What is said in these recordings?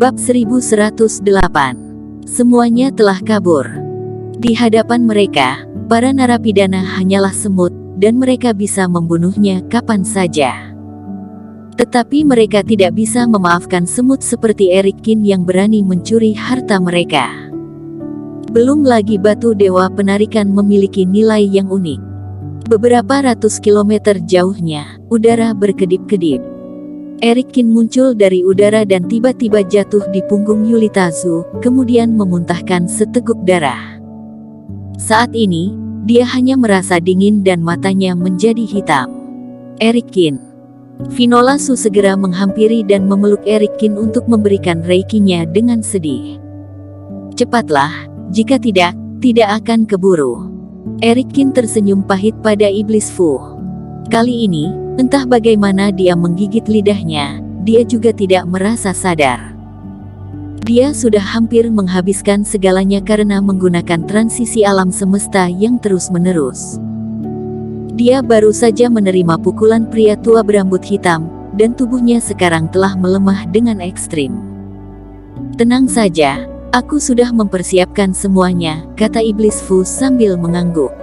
Bab 1108. Semuanya telah kabur. Di hadapan mereka, para narapidana hanyalah semut, dan mereka bisa membunuhnya kapan saja. Tetapi mereka tidak bisa memaafkan semut seperti Erikin yang berani mencuri harta mereka. Belum lagi batu dewa penarikan memiliki nilai yang unik. Beberapa ratus kilometer jauhnya, udara berkedip-kedip. Erikin muncul dari udara dan tiba-tiba jatuh di punggung Yulitazu, kemudian memuntahkan seteguk darah. Saat ini, dia hanya merasa dingin dan matanya menjadi hitam. Erikin. Vinolasu segera menghampiri dan memeluk Erikin untuk memberikan reikinya dengan sedih. Cepatlah, jika tidak akan keburu. Erikin tersenyum pahit pada Iblis Fu. Kali ini, entah bagaimana dia menggigit lidahnya, dia juga tidak merasa sadar. Dia sudah hampir menghabiskan segalanya karena menggunakan transisi alam semesta yang terus-menerus. Dia baru saja menerima pukulan pria tua berambut hitam, dan tubuhnya sekarang telah melemah dengan ekstrim. Tenang saja, aku sudah mempersiapkan semuanya, kata Iblis Fu sambil mengangguk.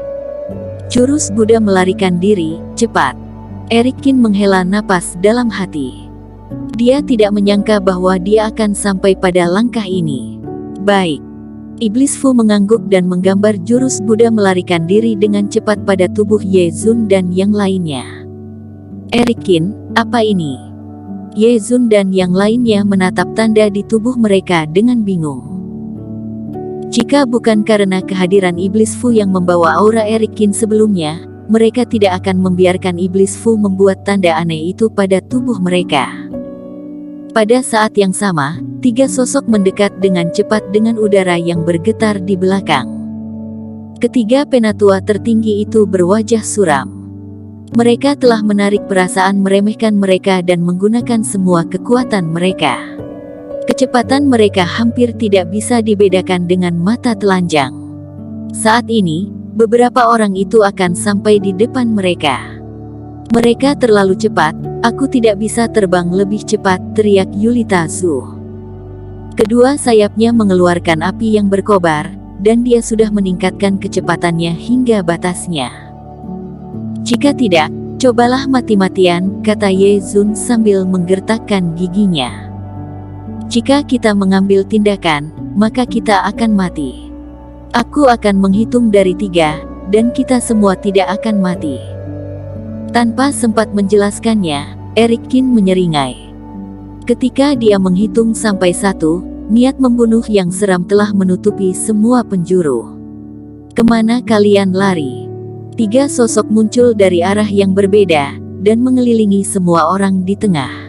Jurus Buddha melarikan diri, cepat. Erikin menghela napas dalam hati. Dia tidak menyangka bahwa dia akan sampai pada langkah ini. Baik. Iblis Fu mengangguk dan menggambar jurus Buddha melarikan diri dengan cepat pada tubuh Ye Zun dan yang lainnya. Erikin, apa ini? Ye Zun dan yang lainnya menatap tanda di tubuh mereka dengan bingung. Jika bukan karena kehadiran Iblis Fu yang membawa aura Erikin sebelumnya, mereka tidak akan membiarkan Iblis Fu membuat tanda aneh itu pada tubuh mereka. Pada saat yang sama, tiga sosok mendekat dengan cepat dengan udara yang bergetar di belakang. Ketiga penatua tertinggi itu berwajah suram. Mereka telah menarik perasaan meremehkan mereka dan menggunakan semua kekuatan mereka. Kecepatan mereka hampir tidak bisa dibedakan dengan mata telanjang. Saat ini, beberapa orang itu akan sampai di depan mereka. Mereka terlalu cepat, aku tidak bisa terbang lebih cepat, teriak Yulitazu. Kedua sayapnya mengeluarkan api yang berkobar, dan dia sudah meningkatkan kecepatannya hingga batasnya. Jika tidak, cobalah mati-matian, kata Ye Zun sambil menggertakkan giginya. Jika kita mengambil tindakan, maka kita akan mati. Aku akan menghitung dari 3, dan kita semua tidak akan mati. Tanpa sempat menjelaskannya, Erikin menyeringai. Ketika dia menghitung sampai 1, niat membunuh yang seram telah menutupi semua penjuru. Kemana kalian lari? 3 sosok muncul dari arah yang berbeda, dan mengelilingi semua orang di tengah.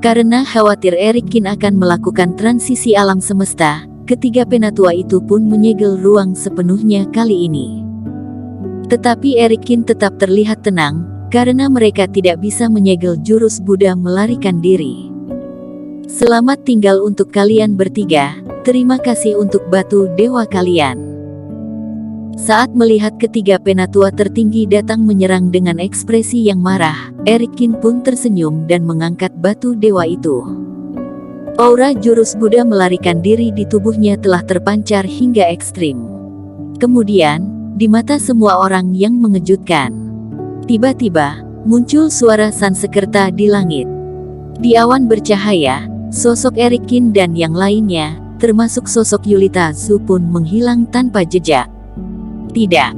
Karena khawatir Erikin akan melakukan transisi alam semesta, ketiga penatua itu pun menyegel ruang sepenuhnya kali ini. Tetapi Erikin tetap terlihat tenang, karena mereka tidak bisa menyegel jurus Buddha melarikan diri. Selamat tinggal untuk kalian bertiga, terima kasih untuk batu dewa kalian. Saat melihat ketiga penatua tertinggi datang menyerang dengan ekspresi yang marah, Erikin pun tersenyum dan mengangkat batu dewa itu. Aura jurus Buddha melarikan diri di tubuhnya telah terpancar hingga ekstrim. Kemudian, di mata semua orang yang mengejutkan, tiba-tiba, muncul suara Sansekerta di langit. Di awan bercahaya, sosok Erikin dan yang lainnya, termasuk sosok Yulitazu pun menghilang tanpa jejak. Tidak.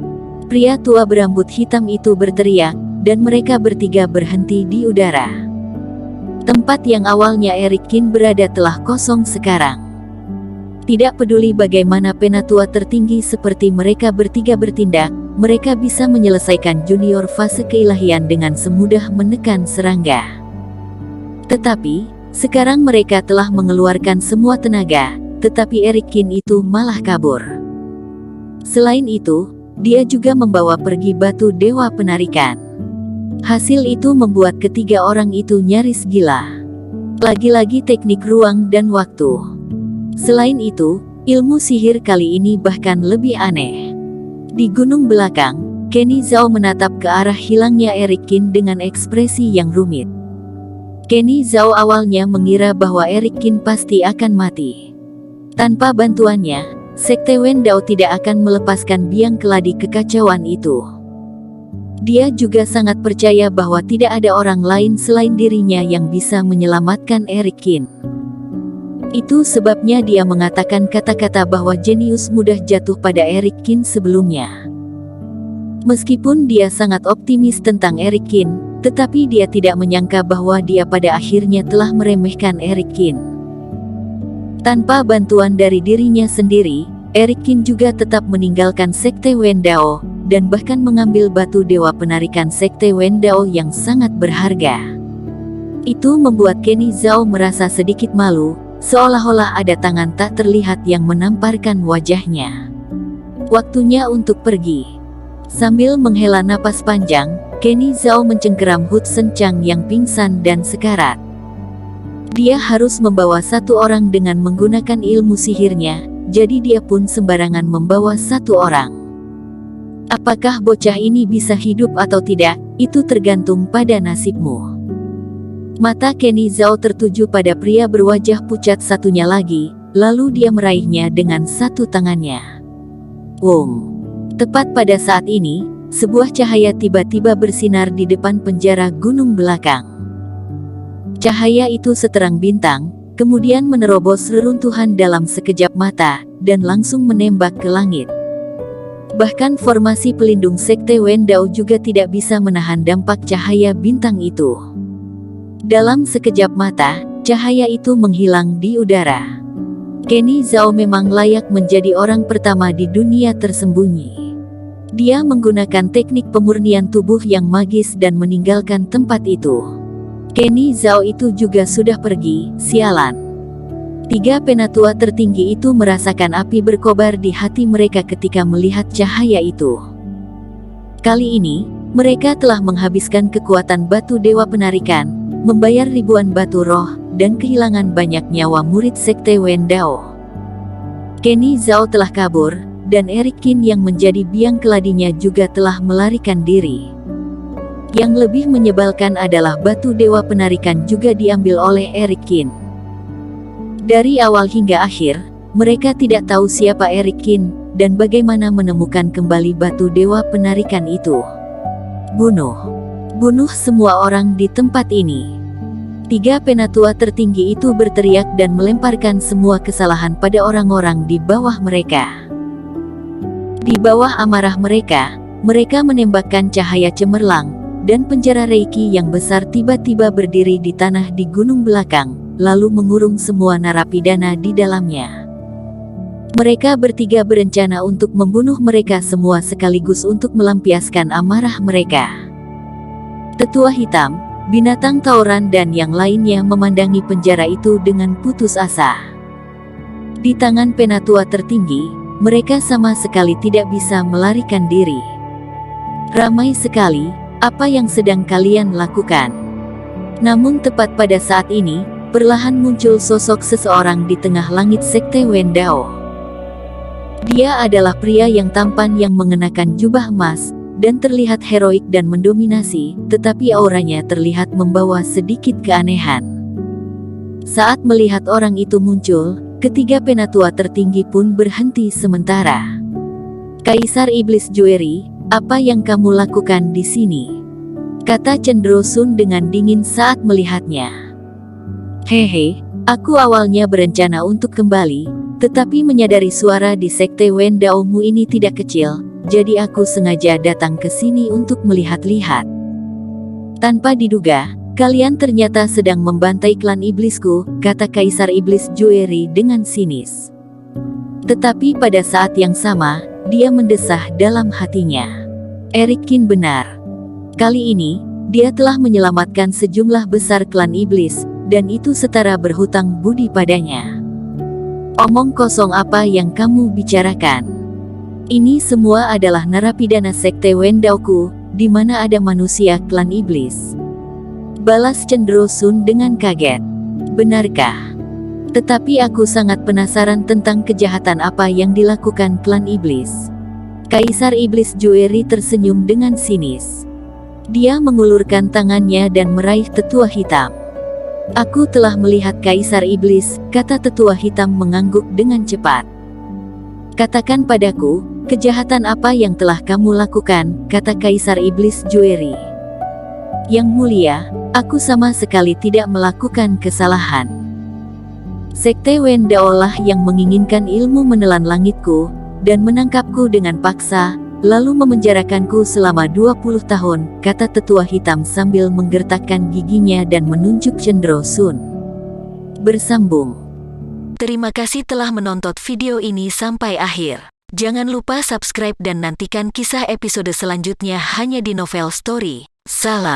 Pria tua berambut hitam itu berteriak, dan mereka bertiga berhenti di udara. Tempat yang awalnya Erikin berada telah kosong sekarang. Tidak peduli bagaimana penatua tertinggi seperti mereka bertiga bertindak, mereka bisa menyelesaikan junior fase keilahian dengan semudah menekan serangga. Tetapi, sekarang mereka telah mengeluarkan semua tenaga, tetapi Erikin itu malah kabur. Selain itu, dia juga membawa pergi batu dewa penarikan. Hasil itu membuat ketiga orang itu nyaris gila. Lagi-lagi teknik ruang dan waktu. Selain itu, ilmu sihir kali ini bahkan lebih aneh. Di gunung belakang, Kenny Zhao menatap ke arah hilangnya Erikin dengan ekspresi yang rumit. Kenny Zhao awalnya mengira bahwa Eric Qin pasti akan mati. Tanpa bantuannya, Sekte Wen Dao tidak akan melepaskan biang keladi kekacauan itu. Dia juga sangat percaya bahwa tidak ada orang lain selain dirinya yang bisa menyelamatkan Eric Qin. Itu sebabnya dia mengatakan kata-kata bahwa jenius mudah jatuh pada Eric Qin sebelumnya. Meskipun dia sangat optimis tentang Eric Qin, tetapi dia tidak menyangka bahwa dia pada akhirnya telah meremehkan Eric Qin. Tanpa bantuan dari dirinya sendiri, Eric Qin juga tetap meninggalkan Sekte Wen Dao, dan bahkan mengambil batu dewa penarikan Sekte Wen Dao yang sangat berharga. Itu membuat Kenny Zhao merasa sedikit malu, seolah-olah ada tangan tak terlihat yang menamparkan wajahnya. Waktunya untuk pergi. Sambil menghela napas panjang, Kenny Zhao mencengkeram Hudson Chang yang pingsan dan sekarat. Dia harus membawa satu orang dengan menggunakan ilmu sihirnya, jadi dia pun sembarangan membawa satu orang. Apakah bocah ini bisa hidup atau tidak, itu tergantung pada nasibmu. Mata Kenny Zhao tertuju pada pria berwajah pucat satunya lagi, lalu dia meraihnya dengan satu tangannya. Wong. Tepat pada saat ini, sebuah cahaya tiba-tiba bersinar di depan penjara gunung belakang. Cahaya itu seterang bintang, kemudian menerobos reruntuhan dalam sekejap mata, dan langsung menembak ke langit. Bahkan formasi pelindung Sekte Wen Dao juga tidak bisa menahan dampak cahaya bintang itu. Dalam sekejap mata, cahaya itu menghilang di udara. Kenny Zhao memang layak menjadi orang pertama di dunia tersembunyi. Dia menggunakan teknik pemurnian tubuh yang magis dan meninggalkan tempat itu. Kenny Zhao itu juga sudah pergi, sialan. Tiga penatua tertinggi itu merasakan api berkobar di hati mereka ketika melihat cahaya itu. Kali ini, mereka telah menghabiskan kekuatan batu dewa penarikan, membayar ribuan batu roh, dan kehilangan banyak nyawa murid Sekte Wen Dao. Kenny Zhao telah kabur, dan Eric Qin yang menjadi biang keladinya juga telah melarikan diri. Yang lebih menyebalkan adalah batu dewa penarikan juga diambil oleh Eric Qin. Dari awal hingga akhir, mereka tidak tahu siapa Eric Qin, dan bagaimana menemukan kembali batu dewa penarikan itu. Bunuh. Bunuh semua orang di tempat ini. Tiga penatua tertinggi itu berteriak dan melemparkan semua kesalahan pada orang-orang di bawah mereka. Di bawah amarah mereka, mereka menembakkan cahaya cemerlang, dan penjara Reiki yang besar tiba-tiba berdiri di tanah di gunung belakang, lalu mengurung semua narapidana di dalamnya. Mereka bertiga berencana untuk membunuh mereka semua sekaligus untuk melampiaskan amarah mereka. Tetua Hitam, binatang tauran dan yang lainnya memandangi penjara itu dengan putus asa. Di tangan penatua tertinggi, mereka sama sekali tidak bisa melarikan diri. Ramai sekali, apa yang sedang kalian lakukan? Namun tepat pada saat ini, perlahan muncul sosok seseorang di tengah langit Sekte Wen Dao. Dia adalah pria yang tampan yang mengenakan jubah emas, dan terlihat heroik dan mendominasi, tetapi auranya terlihat membawa sedikit keanehan. Saat melihat orang itu muncul, ketiga penatua tertinggi pun berhenti sementara. Kaisar Iblis Jueri, apa yang kamu lakukan di sini? Kata Cendro Sun dengan dingin saat melihatnya. Hehe, aku awalnya berencana untuk kembali, tetapi menyadari suara di Sekte Wen Dao mu ini tidak kecil, jadi aku sengaja datang ke sini untuk melihat-lihat. Tanpa diduga, kalian ternyata sedang membantai klan iblisku, kata Kaisar Iblis Jueri dengan sinis. Tetapi pada saat yang sama, dia mendesah dalam hatinya. Eric Qin benar. Kali ini, dia telah menyelamatkan sejumlah besar klan iblis, dan itu setara berhutang budi padanya. Omong kosong apa yang kamu bicarakan? Ini semua adalah narapidana Sekte Wen Dao-ku, di mana ada manusia klan iblis. Balas Cendro Sun dengan kaget. Benarkah? Tetapi aku sangat penasaran tentang kejahatan apa yang dilakukan klan iblis. Kaisar Iblis Jueri tersenyum dengan sinis. Dia mengulurkan tangannya dan meraih tetua hitam. Aku telah melihat Kaisar Iblis, kata tetua hitam mengangguk dengan cepat. Katakan padaku, kejahatan apa yang telah kamu lakukan, kata Kaisar Iblis Jueri. Yang mulia, aku sama sekali tidak melakukan kesalahan. Sekte Wen Dao lah yang menginginkan ilmu menelan langitku, dan menangkapku dengan paksa, lalu memenjarakanku selama 20 tahun, kata tetua hitam sambil menggertakkan giginya dan menunjuk Cendro Sun. Bersambung. Terima kasih telah menonton video ini sampai akhir. Jangan lupa subscribe dan nantikan kisah episode selanjutnya hanya di Novel Story. Salam.